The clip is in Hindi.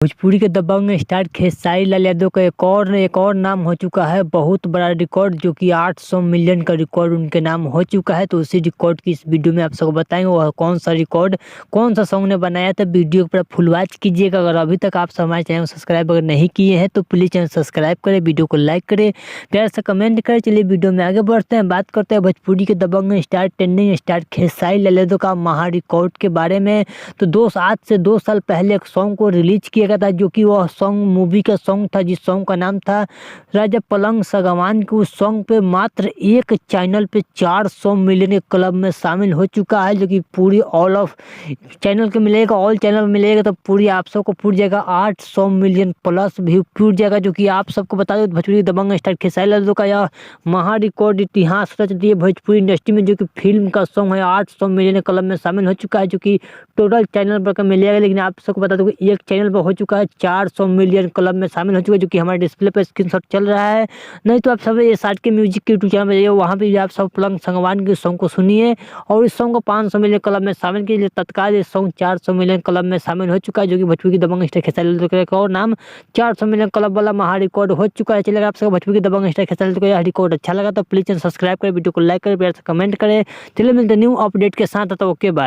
भोजपुरी के दबंग स्टार खेसारी लाल यादव का एक और नाम हो चुका है बहुत बड़ा रिकॉर्ड, जो कि 800 मिलियन का रिकॉर्ड उनके नाम हो चुका है। तो उसी रिकॉर्ड की इस वीडियो में आप सबको बताएंगे वह कौन सा रिकॉर्ड, कौन सा सॉन्ग ने बनाया। तो वीडियो को पूरा फुल वॉच कीजिएगा। अगर अभी तक आप हमारे चैनल को सब्सक्राइब अगर नहीं किए हैं तो प्लीज़ चैनल सब्सक्राइब करें, वीडियो को लाइक करें, प्यार से कमेंट करें। चलिए वीडियो में आगे बढ़ते हैं, बात करते हैं भोजपुरी के दबंग star trending star Khesari Lal Yadav का महा रिकॉर्ड के बारे में। तो आज से 2 साल पहले एक सॉन्ग को रिलीज किया गया था, जो कि वह सॉन्ग मूवी का सॉन्ग था, जिस सॉन्ग का नाम था राजा पलंग सगवान के। उस सॉन्ग पे मात्र एक चैनल पे 400 मिलियन के क्लब में शामिल हो चुका है, जो कि पूरी ऑल ऑफ चैनल के मिलेगा, ऑल चैनल मिलेगा तो पूरी आप सबको पूरी जाएगा 800 मिलियन प्लस भी पूरी जाएगा। जो कि आप सबको बता दो भोजपुरी दबंग स्टार खेसारी लाल यादव का यह महा रिकॉर्ड इतिहास रच दिए भोजपुरी इंडस्ट्री में, जो कि फिल्म का सॉन्ग है 800 मिलियन के क्लब में शामिल हो चुका है, जो कि टोटल चैनल पर मिलेगा। लेकिन आप सबको बता दो एक चैनल पर हो चुका है 400 मिलियन क्लब में शामिल हो चुका है, जो कि हमारे डिस्प्ले पर स्क्रीनशॉट चल रहा है। नहीं तो आप सब ये साथ के म्यूजिक के यूट्यूब चैनल पर जाइए, वहाँ पे भी आप सब पलंग संगवान के सॉन्ग को सुनिए और इस सॉन्ग को 500 मिलियन क्लब में शामिल कीजिए। तत्काल ये सॉन्ग 400 मिलियन क्लब में शामिल हो चुका है, जो कि भोजपुरी की दबंग स्टार खेसारी लाल यादव का और नाम 400 मिलियन क्लब वाला महा रिकॉर्ड हो चुका है। चलिए आप सब भोजपुरी की दबंग स्टार खेसारी लाल यादव का यह रिकॉर्ड अच्छा लगा तो प्लीज चैनल सब्सक्राइब करें, वीडियो को लाइक करें, प्यार से कमेंट करें। चलिए मिलते न्यू अपडेट के साथ, तो ओके बाय।